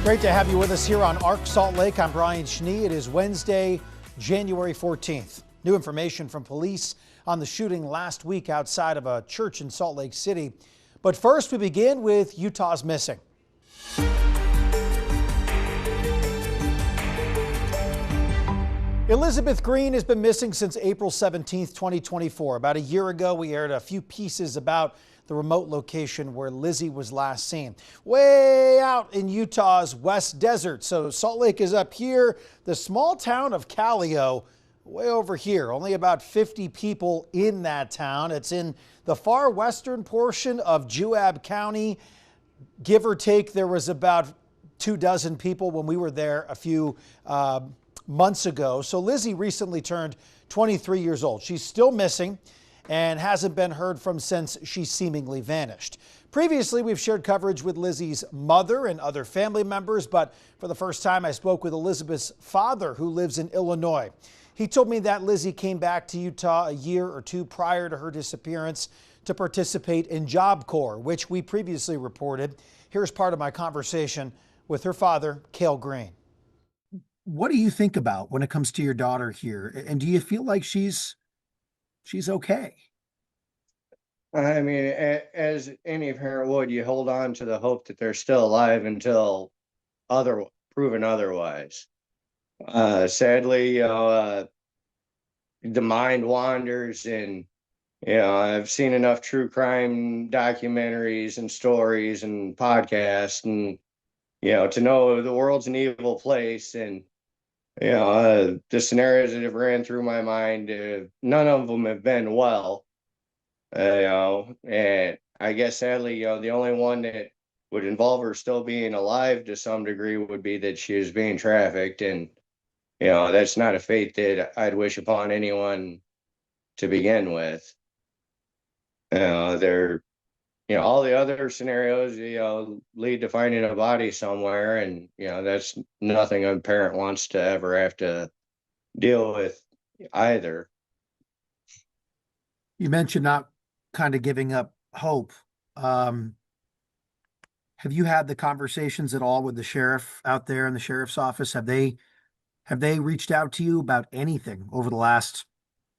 Great to have you with us here on ARC Salt Lake. I'm Brian Schnee. It is Wednesday, January 14th. New information from police on the shooting last week outside of a church in Salt Lake City. But first, we begin with Utah's missing. Elizibeth Green has been missing since April 17th, 2024. About a year ago, we aired a few pieces about the remote location where Lizzy was last seen. Way out in Utah's West Desert. So Salt Lake is up here. The small town of Callao, way over here. Only about 50 people in that town. It's in the far western portion of Juab County. Give or take, there was about 24 people when we were there a few months ago. So Lizzy recently turned 23 years old. She's still missing and hasn't been heard from since she seemingly vanished. Previously, we've shared coverage with Lizzy's mother and other family members, but for the first time, I spoke with Elizabeth's father, who lives in Illinois. He told me that Lizzy came back to Utah a year or two prior to her disappearance to participate in Job Corps, which we previously reported. Here's part of my conversation with her father, Cale Green. What do you think about when it comes to your daughter here? And do you feel like she's okay? I mean, as any parent would, you hold on to the hope that they're still alive until proven otherwise. Sadly, the mind wanders, and I've seen enough true crime documentaries and stories and podcasts, and to know the world's an evil place. And the scenarios that have ran through my mind, none of them have been well. And I guess sadly, the only one that would involve her still being alive to some degree would be that she was being trafficked. And, that's not a fate that I'd wish upon anyone to begin with. All the other scenarios, lead to finding a body somewhere. And, that's nothing a parent wants to ever have to deal with either. You mentioned not kind of giving up hope. Have you had the conversations at all with the sheriff out there in the sheriff's office? Have they reached out to you about anything over the last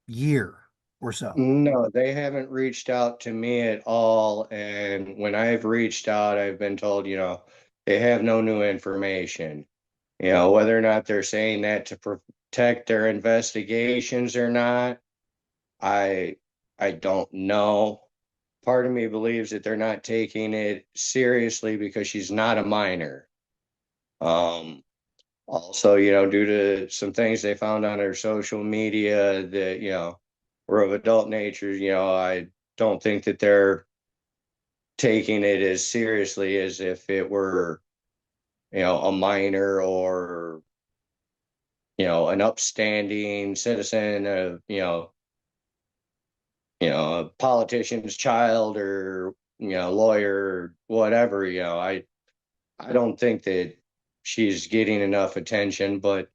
year or so? No, they haven't reached out to me at all. And when I've reached out, I've been told, they have no new information. Whether or not they're saying that to protect their investigations or not, I don't know. Part of me believes that they're not taking it seriously because she's not a minor. Also, due to some things they found on her social media that, were of adult nature, I don't think that they're taking it as seriously as if it were, a minor or, an upstanding citizen of, a politician's child or, lawyer or whatever. I don't think that she's getting enough attention, but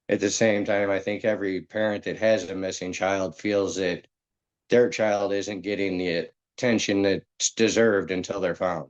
at the same time, I think every parent that has a missing child feels that their child isn't getting the attention that's deserved until they're found.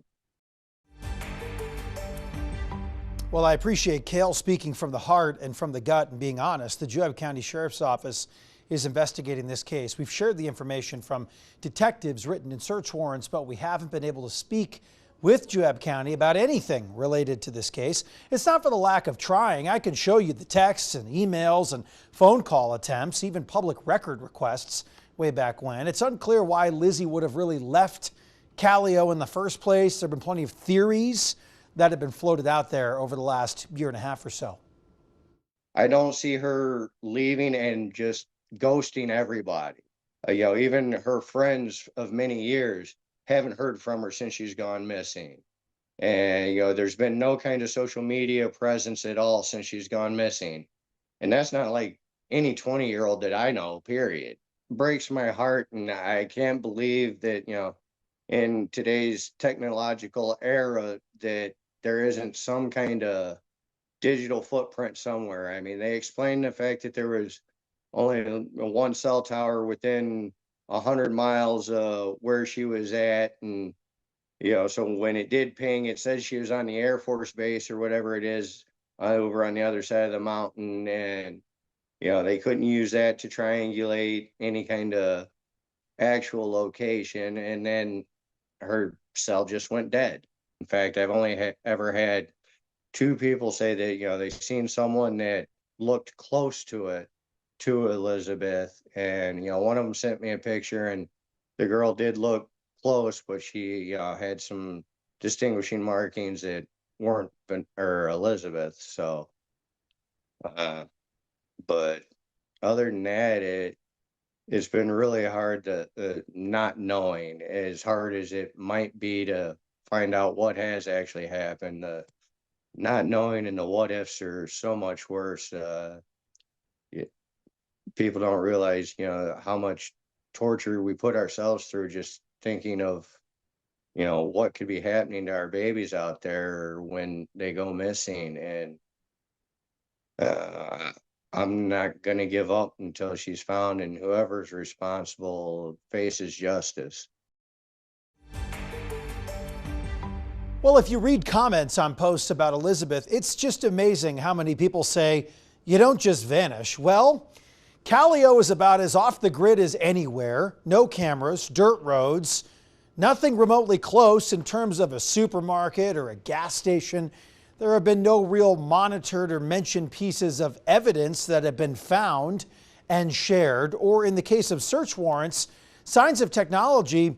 Well, I appreciate Cale speaking from the heart and from the gut and being honest. The Juab County Sheriff's Office is investigating this case. We've shared the information from detectives written in search warrants, but we haven't been able to speak with Juab County about anything related to this case. It's not for the lack of trying. I can show you the texts and emails and phone call attempts, even public record requests way back when. It's unclear why Lizzy would have really left Callao in the first place. There have been plenty of theories that have been floated out there over the last year and a half or so. I don't see her leaving and just ghosting everybody. Even her friends of many years haven't heard from her since she's gone missing. And, there's been no kind of social media presence at all since she's gone missing. And that's not like any 20-year-old that I know, period. It breaks my heart. And I can't believe that, in today's technological era, that there isn't some kind of digital footprint somewhere. I mean, they explained the fact that there was only one cell tower within 100 miles where she was at, and So when it did ping, it said she was on the Air Force base or whatever it is over on the other side of the mountain. And, they couldn't use that to triangulate any kind of actual location. And then her cell just went dead. In fact, I've only ever had two people say that, they seen someone that looked close to it, to Elizabeth. And, one of them sent me a picture, and the girl did look close, but she had some distinguishing markings that weren't or Elizabeth. So, but other than that, it's been really hard to not knowing, as hard as it might be to find out what has actually happened. Not knowing and the what ifs are so much worse. People don't realize, how much torture we put ourselves through just thinking of, what could be happening to our babies out there when they go missing. And I'm not going to give up until she's found, and whoever's responsible faces justice. Well, if you read comments on posts about Elizabeth, it's just amazing how many people say, you don't just vanish. Well, Callao is about as off the grid as anywhere. No cameras, dirt roads, nothing remotely close in terms of a supermarket or a gas station. There have been no real monitored or mentioned pieces of evidence that have been found and shared, or in the case of search warrants, signs of technology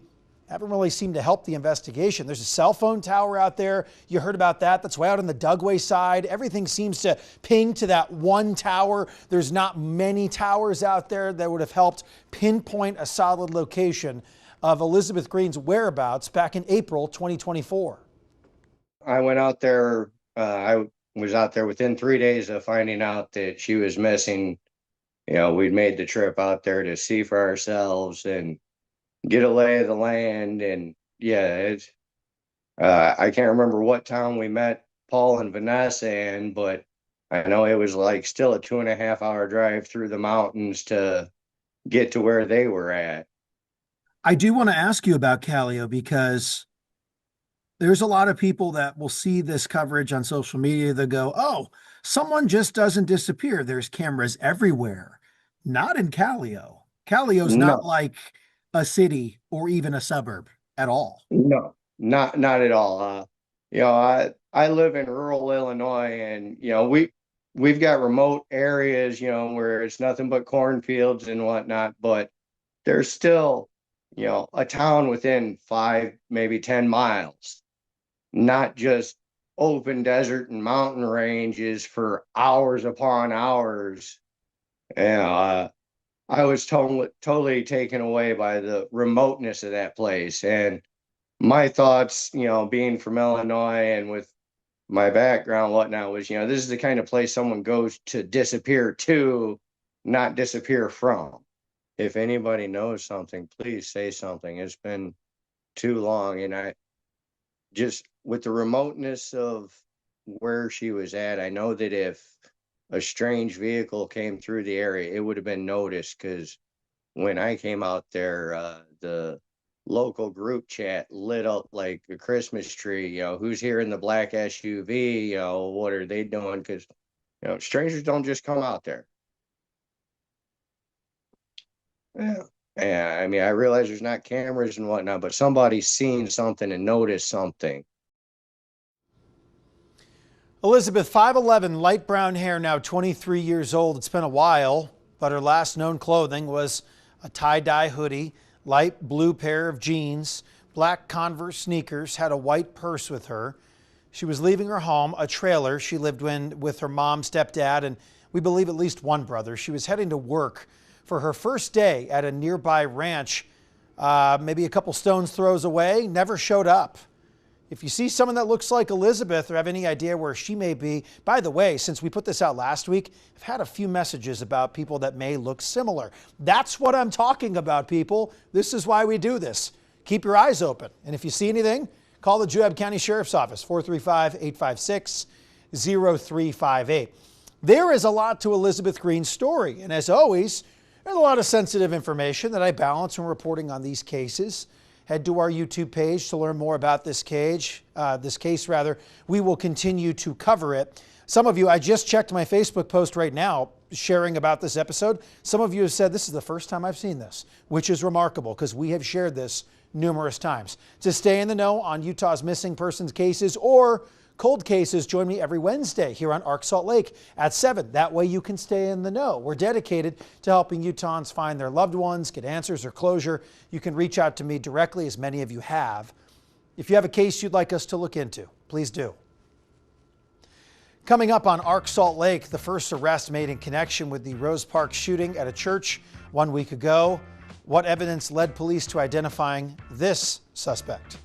haven't really seemed to help the investigation. There's a cell phone tower out there. You heard about that. That's way out on the Dugway side. Everything seems to ping to that one tower. There's not many towers out there that would have helped pinpoint a solid location of Elizibeth Green's whereabouts back in April 2024. I went out there. I was out there within 3 days of finding out that she was missing. We'd made the trip out there to see for ourselves and get a lay of the land. And it's I can't remember what town we met Paul and Vanessa in, but I know it was like still a 2.5 hour drive through the mountains to get to where they were at. I do want to ask you about Callao, because there's a lot of people that will see this coverage on social media that go, oh, someone just doesn't disappear. There's cameras everywhere. Not in Callao. Callao's not like a city or even a suburb at all. No, not at all. I live in rural Illinois, and we've got remote areas, where it's nothing but cornfields and whatnot, but there's still, a town within 5, maybe 10 miles, not just open desert and mountain ranges for hours upon hours. I was totally taken away by the remoteness of that place. And my thoughts, being from Illinois and with my background, whatnot, was, this is the kind of place someone goes to disappear to, not disappear from. If anybody knows something, please say something. It's been too long. And I just, with the remoteness of where she was at, I know that if a strange vehicle came through the area, it would have been noticed, because when I came out there, the local group chat lit up like a Christmas tree. Who's here in the black SUV? What are they doing? Because strangers don't just come out there. Yeah, I mean, I realize there's not cameras and whatnot, but somebody's seen something and noticed something. Elizabeth, 5'11", light brown hair, now 23 years old. It's been a while, but her last known clothing was a tie-dye hoodie, light blue pair of jeans, black Converse sneakers, had a white purse with her. She was leaving her home, a trailer she lived in with her mom, stepdad, and we believe at least one brother. She was heading to work for her first day at a nearby ranch, maybe a couple stones throws away, never showed up. If you see someone that looks like Elizabeth or have any idea where she may be, by the way, since we put this out last week, I've had a few messages about people that may look similar. That's what I'm talking about, people. This is why we do this. Keep your eyes open. And if you see anything, call the Juab County Sheriff's Office, 435-856-0358. There is a lot to Elizibeth Green's story. And as always, there's a lot of sensitive information that I balance when reporting on these cases. Head to our YouTube page to learn more about this case. We will continue to cover it. Some of you, I just checked my Facebook post right now sharing about this episode. Some of you have said this is the first time I've seen this, which is remarkable because we have shared this numerous times. To stay in the know on Utah's missing persons cases or cold cases, join me every Wednesday here on Arc Salt Lake at 7. That way you can stay in the know. We're dedicated to helping Utahns find their loved ones, get answers or closure. You can reach out to me directly, as many of you have. If you have a case you'd like us to look into, please do. Coming up on Arc Salt Lake, the first arrest made in connection with the Rose Park shooting at a church 1 week ago. What evidence led police to identifying this suspect?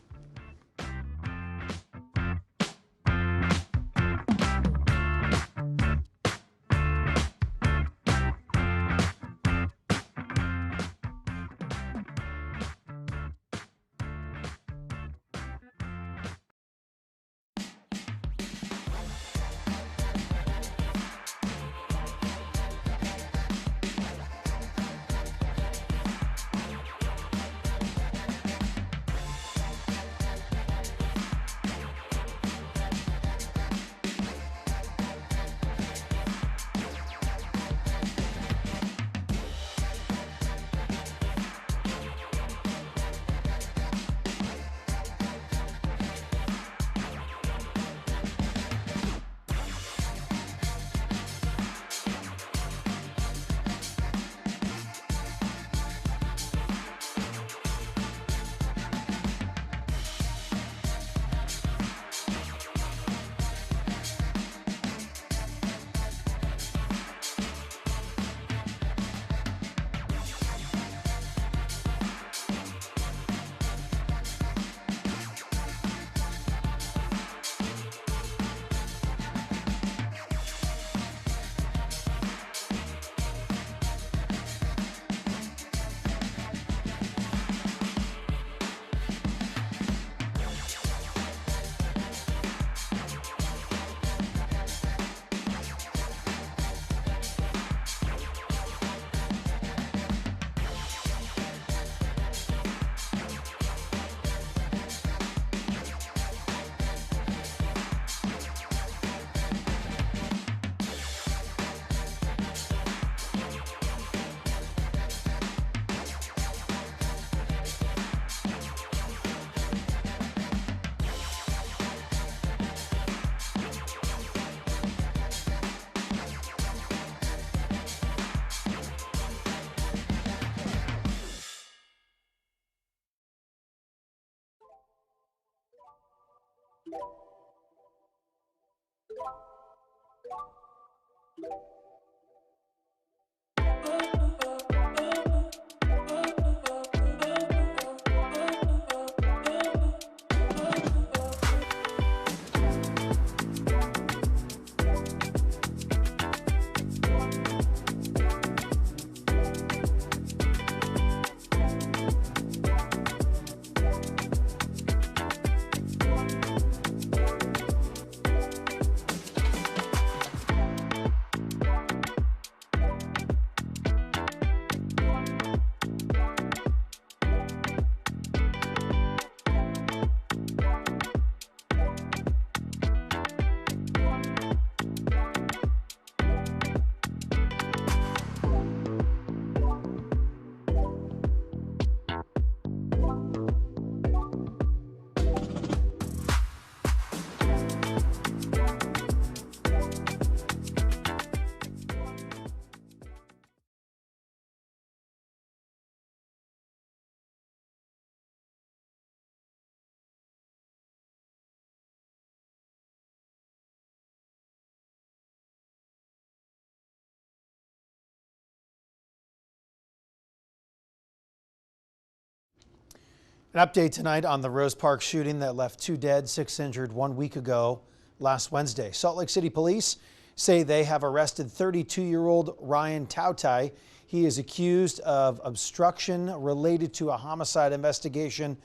An update tonight on the Rose Park shooting that left 2 dead, 6 injured 1 week ago last Wednesday. Salt Lake City police say they have arrested 32-year-old Ryan Tautai. He is accused of obstruction related to a homicide investigation.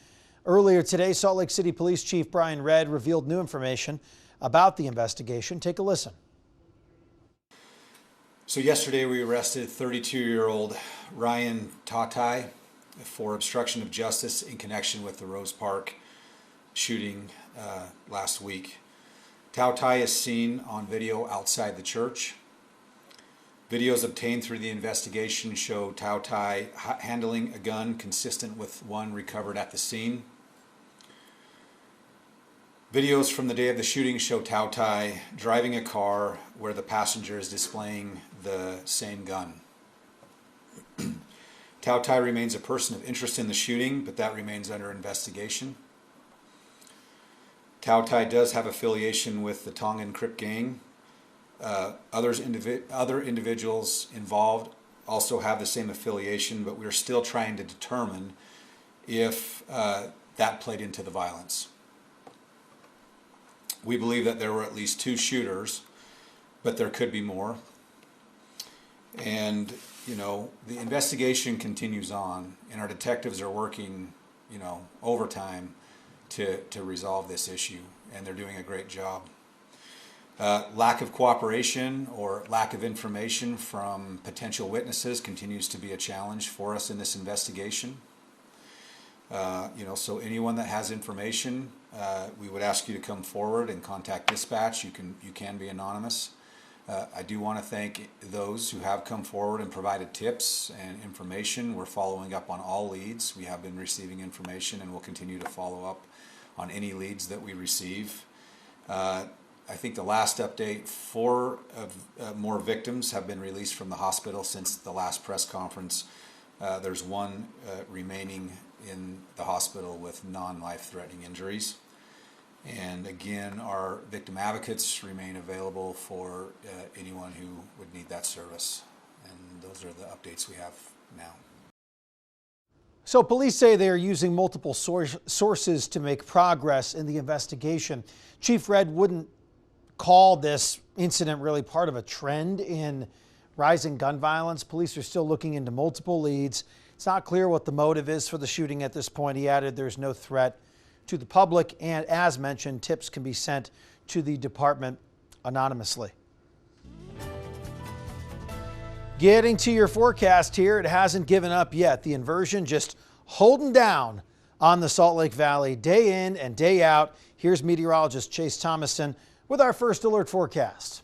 Earlier today, Salt Lake City Police Chief Brian Redd revealed new information about the investigation. Take a listen. So yesterday we arrested 32-year-old Ryan Tautai. for obstruction of justice in connection with the Rose Park shooting last week. Tao Tai is seen on video outside the church. Videos obtained through the investigation show Tao Tai handling a gun consistent with one recovered at the scene. Videos from the day of the shooting show Tao Tai driving a car where the passenger is displaying the same gun. Tao Tai remains a person of interest in the shooting, but that remains under investigation. Tao Tai does have affiliation with the Tongan Crip gang. Other individuals involved also have the same affiliation, but we're still trying to determine if that played into the violence. We believe that there were at least 2 shooters, but there could be more. And, you know, the investigation continues on, and our detectives are working, you know, overtime to resolve this issue, and they're doing a great job. Lack of cooperation or lack of information from potential witnesses continues to be a challenge for us in this investigation. You know, so anyone that has information, we would ask you to come forward and contact dispatch. You can be anonymous. I do want to thank those who have come forward and provided tips and information. We're following up on all leads. We have been receiving information, and we'll continue to follow up on any leads that we receive. I think the last update, 4 more victims have been released from the hospital since the last press conference. There's 1 remaining in the hospital with non-life-threatening injuries. And again, our victim advocates remain available for anyone who would need that service. And those are the updates we have now. So police say they are using multiple sources to make progress in the investigation. Chief Red wouldn't call this incident really part of a trend in rising gun violence. Police are still looking into multiple leads. It's not clear what the motive is for the shooting at this point. He added there's no threat to the public, and as mentioned, tips can be sent to the department anonymously. Getting to your forecast here, it hasn't given up yet. The inversion just holding down on the Salt Lake Valley day in and day out. Here's meteorologist Chase Thomason with our first alert forecast.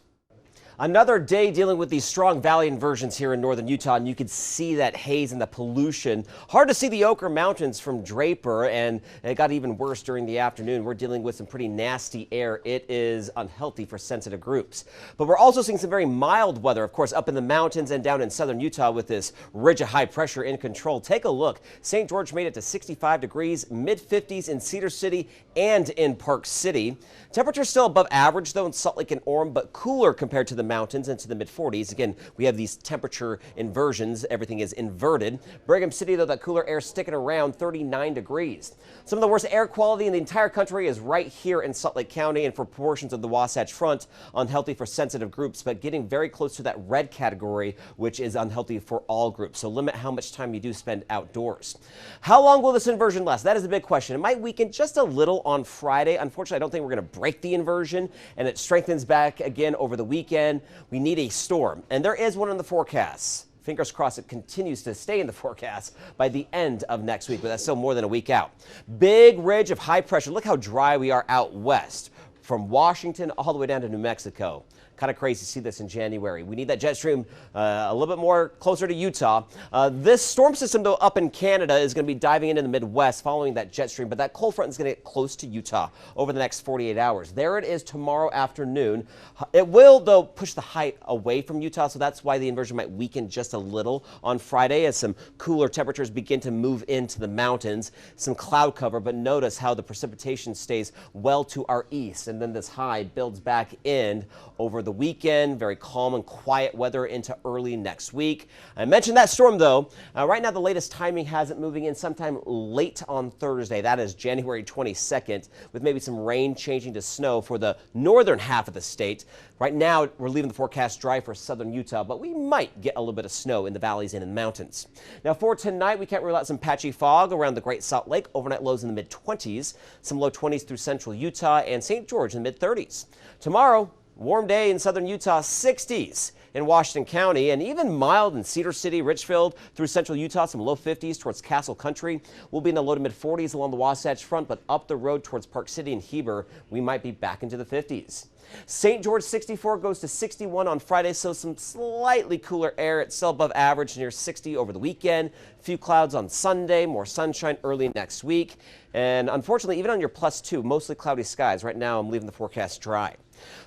Another day dealing with these strong valley inversions here in northern Utah, and you can see that haze and the pollution. Hard to see the Oquirrh Mountains from Draper, and it got even worse during the afternoon. We're dealing with some pretty nasty air. It is unhealthy for sensitive groups. But we're also seeing some very mild weather, of course, up in the mountains and down in southern Utah with this ridge of high pressure in control. Take a look. St. George made it to 65 degrees, mid-50s in Cedar City and in Park City. Temperatures still above average, though, in Salt Lake and Orem, but cooler compared to the mountains into the mid-40s. Again, we have these temperature inversions. Everything is inverted. Brigham City, though, that cooler air sticking around 39 degrees. Some of the worst air quality in the entire country is right here in Salt Lake County and for portions of the Wasatch Front. Unhealthy for sensitive groups, but getting very close to that red category, which is unhealthy for all groups. So limit how much time you do spend outdoors. How long will this inversion last? That is a big question. It might weaken just a little on Friday. Unfortunately, I don't think we're going to break the inversion, and it strengthens back again over the weekend. We need a storm, and there is one in the forecast. Fingers crossed it continues to stay in the forecast by the end of next week, but that's still more than a week out. Big ridge of high pressure. Look how dry we are out west from Washington all the way down to New Mexico. Kind of crazy to see this in January. We need that jet stream a little bit more closer to Utah. This storm system, though, up in Canada is going to be diving into the Midwest following that jet stream, but that cold front is going to get close to Utah over the next 48 hours. There it is tomorrow afternoon. It will, though, push the high away from Utah, so that's why the inversion might weaken just a little on Friday as some cooler temperatures begin to move into the mountains. Some cloud cover, but notice how the precipitation stays well to our east, and then this high builds back in over the weekend. Very calm and quiet weather into early next week. I mentioned that storm, though. Right now, the latest timing has it moving in sometime late on Thursday. That is January 22nd, with maybe some rain changing to snow for the northern half of the state. Right now, we're leaving the forecast dry for southern Utah, but we might get a little bit of snow in the valleys and in the mountains. Now, for tonight, we can't rule out some patchy fog around the Great Salt Lake. Overnight lows in the mid-20s, some low 20s through central Utah and St. George in the mid-30s. Tomorrow, warm day in southern Utah, 60s. in Washington County, and even mild in Cedar City, Richfield, through central Utah, some low 50s towards Castle Country. We'll be in the low to mid 40s along the Wasatch Front, but up the road towards Park City and Heber, we might be back into the 50s. St. George 64 goes to 61 on Friday, so some slightly cooler air. It's still above average, near 60 over the weekend. A few clouds on Sunday, more sunshine early next week. And unfortunately, even on your +2, mostly cloudy skies. Right now, I'm leaving the forecast dry.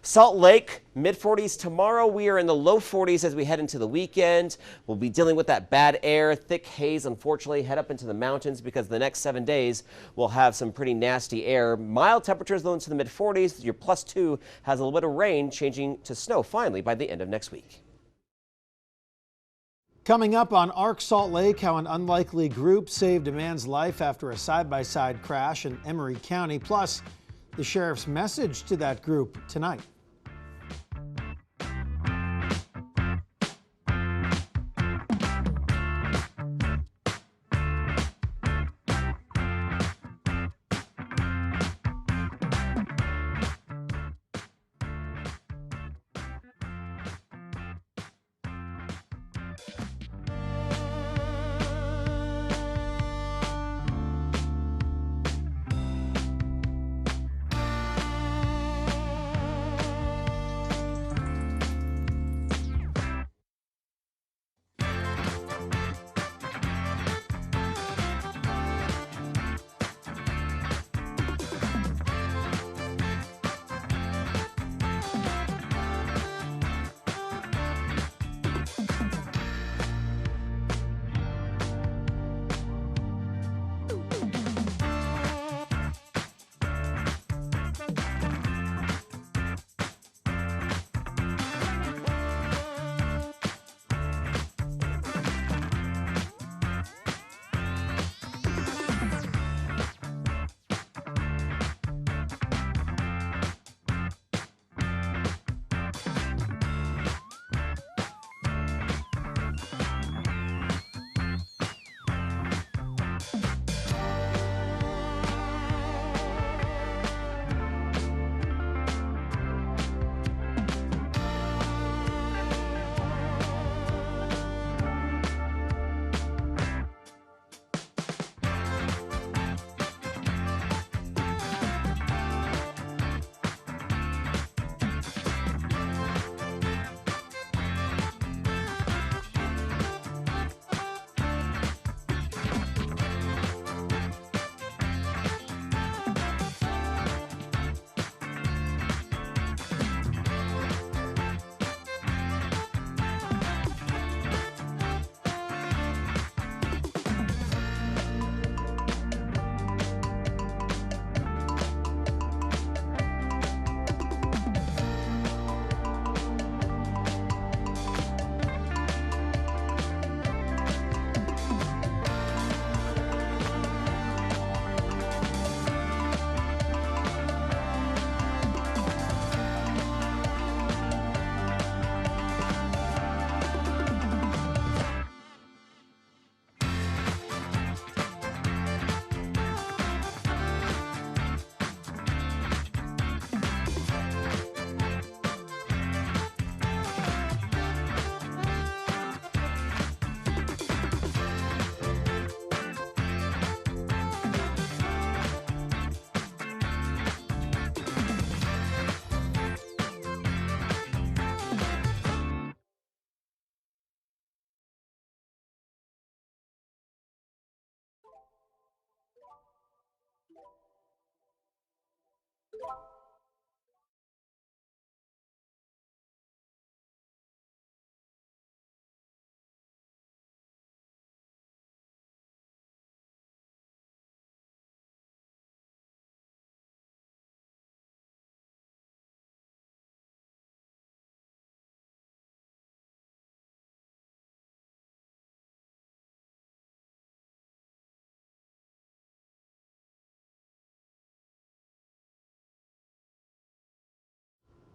Salt Lake, mid-40s tomorrow. We are in the low 40s as we head into the weekend. We'll be dealing with that bad air, thick haze, unfortunately, head up into the mountains because the next 7 days we'll have some pretty nasty air. Mild temperatures though into the mid-40s. Your +2 has a little bit of rain changing to snow finally by the end of next week. Coming up on Arc Salt Lake, how an unlikely group saved a man's life after a side-by-side crash in Emery County, plus the sheriff's message to that group tonight.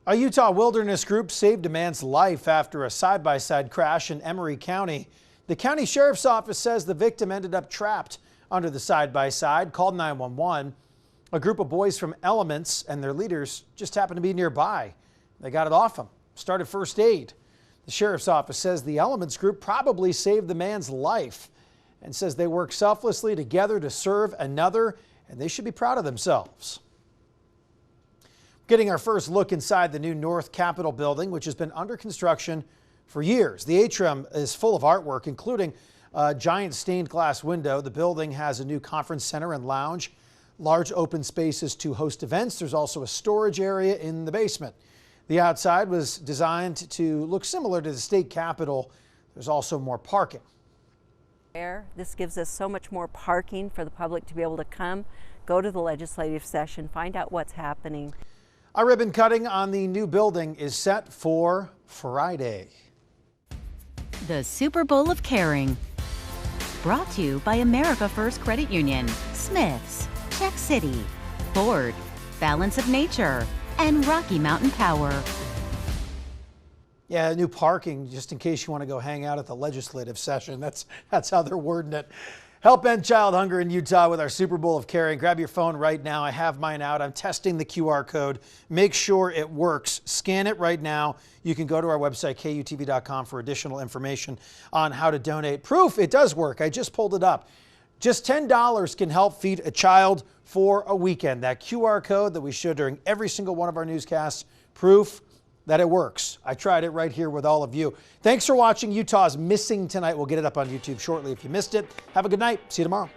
A Utah wilderness group saved a man's life after a side-by-side crash in Emery County. The county sheriff's office says the victim ended up trapped under the side-by-side, called 911. A group of boys from Elements and their leaders just happened to be nearby. They got it off him, started first aid. The sheriff's office says the Elements Group probably saved the man's life and says they work selflessly together to serve another, and they should be proud of themselves. Getting our first look inside the new North Capitol building, which has been under construction for years. The atrium is full of artwork, including a giant stained glass window. The building has a new conference center and lounge, large open spaces to host events. There's also a storage area in the basement. The outside was designed to look similar to the state capitol. There's also more parking. This gives us so much more parking for the public to be able to come, go to the legislative session, find out what's happening. Our ribbon cutting on the new building is set for Friday. The Super Bowl of Caring. Brought to you by America First Credit Union, Smith's, Check City, Ford, Balance of Nature, and Rocky Mountain Power. Yeah, new parking, just in case you want to go hang out at the legislative session. That's how they're wording it. Help end child hunger in Utah with our Super Bowl of Caring. Grab your phone right now. I have mine out. I'm testing the QR code. Make sure it works. Scan it right now. You can go to our website, KUTV.com, for additional information on how to donate. Proof it does work. I just pulled it up. Just $10 can help feed a child for a weekend. That QR code that we show during every single one of our newscasts, proof that it works. I tried it right here with all of you. Thanks for watching Utah's Missing Tonight. We'll get it up on YouTube shortly if you missed it. Have a good night. See you tomorrow.